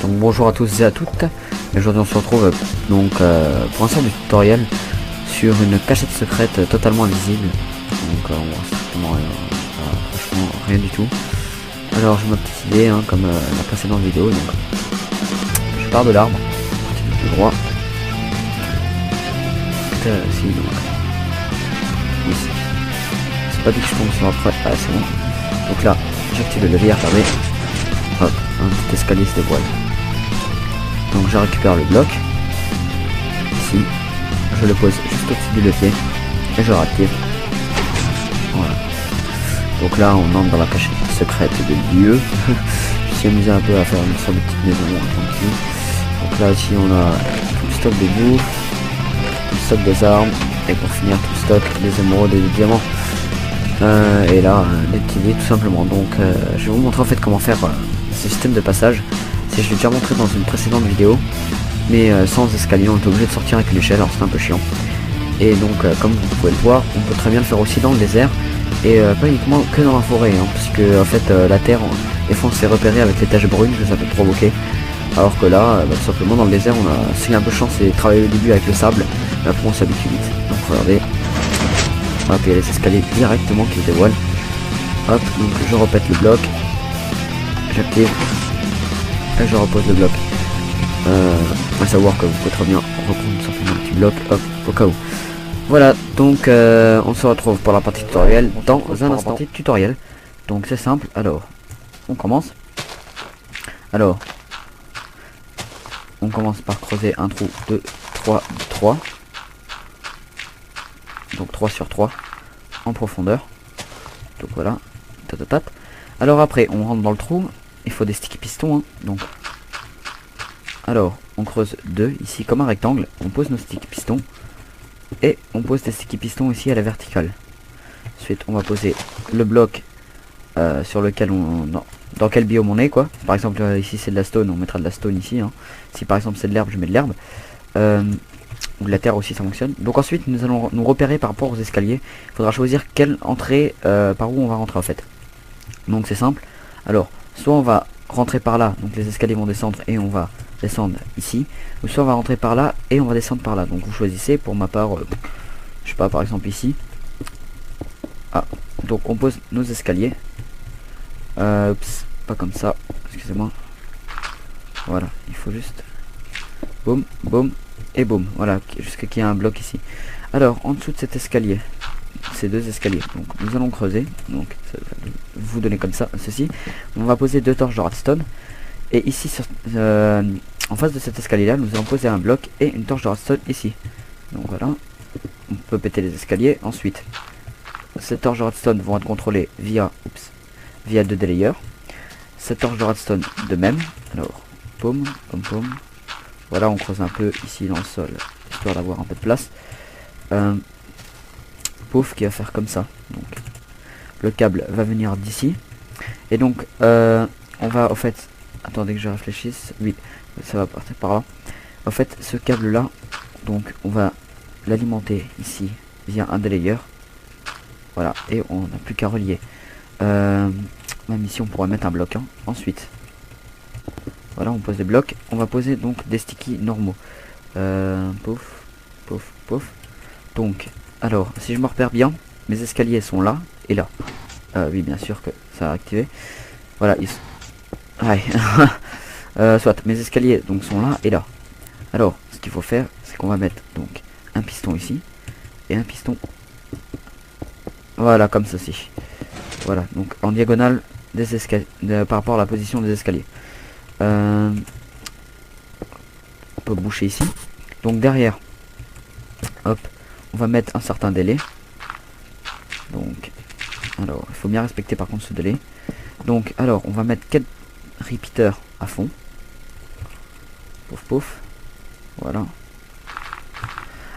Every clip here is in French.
Donc bonjour à tous et à toutes. Aujourd'hui on se retrouve pour un sort de tutoriel sur une cachette secrète totalement invisible. Donc on voit strictement rien, franchement rien du tout. Alors j'ai ma petite idée comme la précédente vidéo. Donc je pars de l'arbre, du droit. Si donc ici. C'est pas dit que je tombe sur après. Ah c'est bon. Donc là j'active le levier, regardez. Hop, un petit escalier se dévoile. Donc je récupère le bloc. Ici. Je le pose juste au-dessus du levier. Et je réactive. Voilà. Donc là on entre dans la cachette secrète de lieu. Je me suis amusé un peu à faire une sorte de petite maison tranquille. Donc là ici on a tout le stock de bouffe, tout le stock des armes. Et pour finir tout le stock des émeraudes et des diamants. Et là des petits lits tout simplement. Donc je vais vous montrer en fait comment faire ce système de passage. Je l'ai déjà montré dans une précédente vidéo, mais sans escalier, on est obligé de sortir avec une échelle, alors c'est un peu chiant. Et donc comme vous pouvez le voir, on peut très bien le faire aussi dans le désert, et pas uniquement que dans la forêt, parce que en fait la terre, des fois on s'est repéré avec les taches brunes que ça peut provoquer, alors que là, tout simplement dans le désert, on a, si un peu de chance et travailler au début avec le sable, mais après on s'habitue vite. Donc regardez, hop, il y a les escaliers directement qui se dévoilent. Hop, donc je répète le bloc, j'active. Et je repose le bloc. À savoir que vous pouvez très bien reprendre simplement un petit bloc, hop, au cas où. Voilà, donc on se retrouve pour la partie tutoriel dans un instant. Tutoriel. Donc c'est simple. Alors, on commence. Alors, on commence par creuser un trou de 3, 3. Donc 3 sur 3 en profondeur. Donc voilà. Tatatat. Alors après, on rentre dans le trou. Il faut des sticky pistons, donc alors on creuse 2 ici comme un rectangle, on pose nos sticky pistons et on pose des sticky pistons ici à la verticale. Ensuite on va poser le bloc sur lequel dans quel biome on est quoi. Par exemple ici c'est de la stone, on mettra de la stone ici, si par exemple c'est de l'herbe, je mets de l'herbe, ou de la terre aussi, ça fonctionne. Donc ensuite nous allons nous repérer par rapport aux escaliers. Il faudra choisir quelle entrée, par où on va rentrer en fait. Donc c'est simple. Alors soit on va rentrer par là, donc les escaliers vont descendre et on va descendre ici, ou soit on va rentrer par là et on va descendre par là. Donc vous choisissez. Pour ma part, je sais pas, par exemple ici. Ah, donc on pose nos escaliers. Oups, pas comme ça, excusez-moi. Voilà, il faut juste boum, boum et boum. Voilà, jusqu'à qu'il y ait un bloc ici. Alors en dessous de cet escalier, ces deux escaliers, donc nous allons creuser, donc ça va vous donner comme ça ceci. On va poser 2 torches de redstone, et ici sur, en face de cet escalier là nous allons poser un bloc et une torche de redstone ici. Donc voilà, on peut péter les escaliers. Ensuite ces torches de redstone vont être contrôlées via 2 délayeurs. Cette torche de redstone de même. Alors poum, poum, poum. Voilà, on creuse un peu ici dans le sol histoire d'avoir un peu de place. Pouf, qui va faire comme ça. Donc le câble va venir d'ici, et donc on va au fait, attendez que je réfléchisse, oui ça va partir par là. En fait ce câble là, donc on va l'alimenter ici via un délayeur. Voilà, et on n'a plus qu'à relier. Même ici on pourrait mettre un bloc, ensuite voilà, on pose des blocs. On va poser donc des stickies normaux. Pouf, pouf, pouf. Donc alors, si je me repère bien, mes escaliers sont là et là. Oui, bien sûr que ça a activé. Voilà, ils sont... Ouais. Soit, mes escaliers donc sont là et là. Alors, ce qu'il faut faire, c'est qu'on va mettre donc un piston ici et un piston. Voilà, comme ceci. Voilà, donc en diagonale des escaliers, par rapport à la position des escaliers. On peut boucher ici. Donc derrière, hop. On va mettre un certain délai. Donc, alors, il faut bien respecter par contre ce délai. Donc, alors, on va mettre 4 repeaters à fond. Pouf, pouf. Voilà.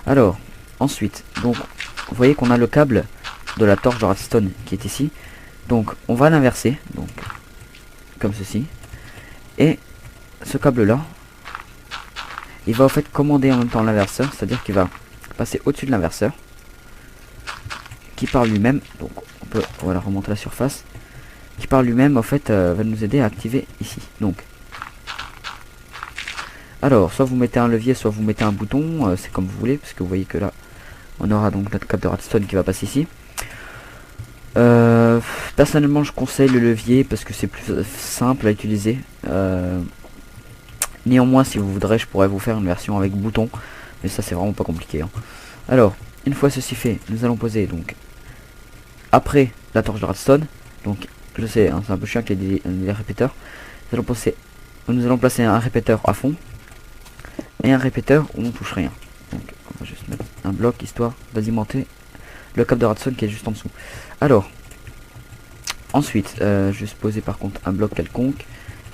Alors, ensuite, donc, vous voyez qu'on a le câble de la torche de redstone qui est ici. Donc, on va l'inverser. Donc, comme ceci. Et ce câble-là, il va en fait commander en même temps l'inverseur. C'est-à-dire qu'il va passer au-dessus de l'inverseur qui par lui-même, donc on peut voilà remonter la surface, qui par lui-même en fait va nous aider à activer ici. Donc Alors, soit vous mettez un levier, soit vous mettez un bouton, c'est comme vous voulez, parce que vous voyez que là, on aura donc notre cap de redstone qui va passer ici. Personnellement, je conseille le levier parce que c'est plus simple à utiliser. Néanmoins, si vous voudrez, je pourrais vous faire une version avec bouton, mais ça c'est vraiment pas compliqué, hein. Alors, une fois ceci fait, nous allons poser donc après la torche de redstone. Donc, je sais, hein, c'est un peu chiant qu'il y ait des répéteurs. Nous allons placer un répéteur à fond et un répéteur où on touche rien. Donc, on va juste mettre un bloc histoire d'alimenter le câble de redstone qui est juste en dessous. Alors, ensuite, juste poser par contre un bloc quelconque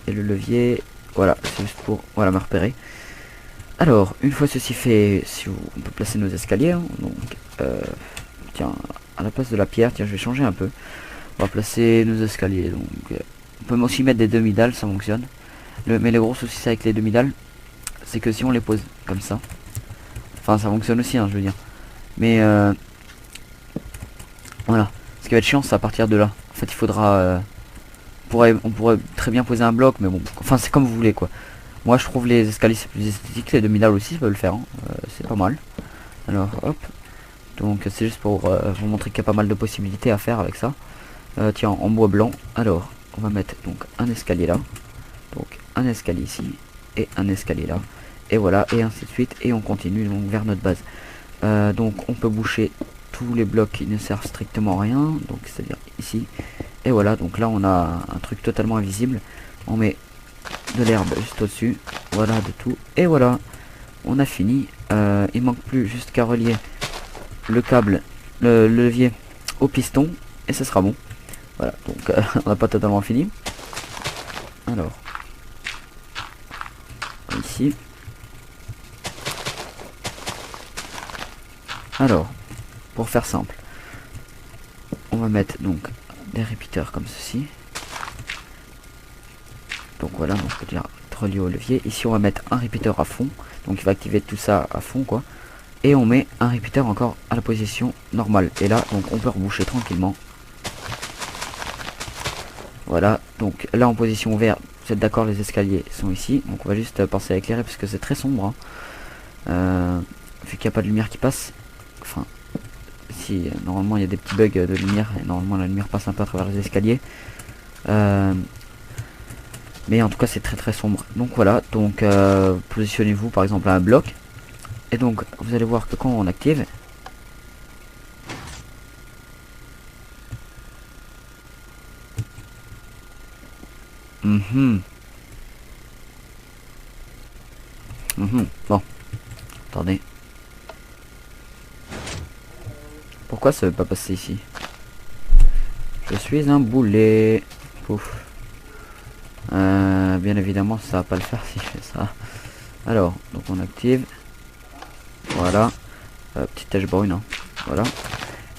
et le levier. Voilà, c'est juste pour me repérer. Alors, une fois ceci fait, si on peut placer nos escaliers, hein, donc tiens, à la place de la pierre, tiens, je vais changer un peu. On va placer nos escaliers. Donc, on peut aussi mettre des demi-dalles, ça fonctionne. Mais le gros souci c'est avec les demi-dalles, c'est que si on les pose comme ça, enfin ça fonctionne aussi, hein, je veux dire. Mais voilà, ce qui va être chiant, c'est à partir de là. En fait, il faudra, on pourrait très bien poser un bloc, mais bon, enfin c'est comme vous voulez quoi. Moi je trouve les escaliers c'est plus esthétique, les demi-dalles aussi ça peut le faire, hein. C'est pas mal. Alors hop, donc c'est juste pour vous montrer qu'il y a pas mal de possibilités à faire avec ça. Tiens, en bois blanc, alors on va mettre donc un escalier là, donc un escalier ici et un escalier là, et voilà, et ainsi de suite, et on continue donc vers notre base. Donc on peut boucher tous les blocs qui ne servent strictement à rien, donc c'est à dire ici, et voilà, donc là on a un truc totalement invisible. On met de l'herbe juste au dessus, voilà, de tout, et voilà, on a fini. Il manque plus juste qu'à relier le câble, le levier au piston, et ce sera bon. Voilà, donc on n'a pas totalement fini. Alors ici, alors pour faire simple, on va mettre donc des répéteurs comme ceci. Donc voilà, donc on peut dire relié au levier. Ici on va mettre un répéteur à fond, donc il va activer tout ça à fond quoi. Et on met un répéteur encore à la position normale. Et là donc on peut reboucher tranquillement. Voilà, donc là en position verte, vous êtes d'accord, les escaliers sont ici. Donc on va juste penser à éclairer parce que c'est très sombre, hein. Vu qu'il n'y a pas de lumière qui passe. Enfin, si normalement il y a des petits bugs de lumière, et normalement la lumière passe un peu à travers les escaliers. Mais en tout cas c'est très très sombre. Donc voilà, donc positionnez-vous par exemple à un bloc. Et donc vous allez voir que quand on active, bon, attendez. Pourquoi ça veut pas passer ici? Je suis un boulet. Pouf. Bien évidemment ça va pas le faire si je fais ça. Alors, donc on active. Voilà. Petite tache brune, hein. Voilà.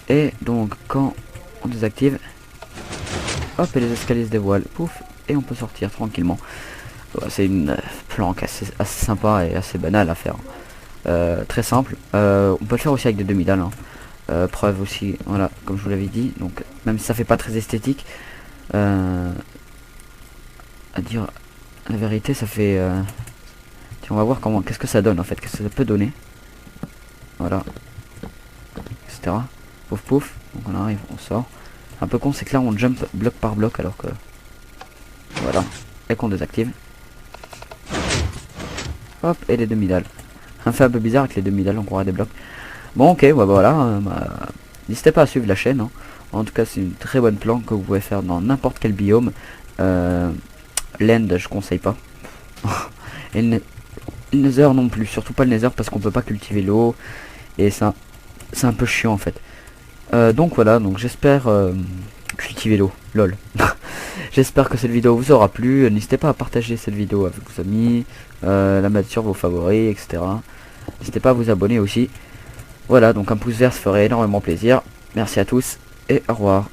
Et donc quand on désactive, hop, et les escaliers se dévoilent. Pouf. Et on peut sortir tranquillement. C'est une planque assez sympa et assez banale à faire. Très simple. On peut le faire aussi avec des demi-dalles, hein. Preuve aussi, voilà, comme je vous l'avais dit. Donc même si ça fait pas très esthétique, à dire la vérité, ça fait tiens, on va voir comment, qu'est-ce que ça donne en fait, qu'est-ce que ça peut donner. Voilà, etc. Pouf pouf, donc on arrive, on sort. Un peu con, c'est que là on jump bloc par bloc alors que voilà, et qu'on désactive, hop, et les demi-dalles. Un fait un peu bizarre avec les demi-dalles, on croirait des blocs. Bon, ok, bah voilà, n'hésitez pas à suivre la chaîne, hein. En tout cas c'est une très bonne planque que vous pouvez faire dans n'importe quel biome. L'end je conseille pas. Et le nether non plus, surtout pas le nether parce qu'on peut pas cultiver l'eau. Et ça c'est un peu chiant en fait. Donc voilà, donc j'espère cultiver l'eau, lol. J'espère que cette vidéo vous aura plu. N'hésitez pas à partager cette vidéo avec vos amis, la mettre sur vos favoris, etc. N'hésitez pas à vous abonner aussi. Voilà, donc un pouce vert ça ferait énormément plaisir. Merci à tous et au revoir.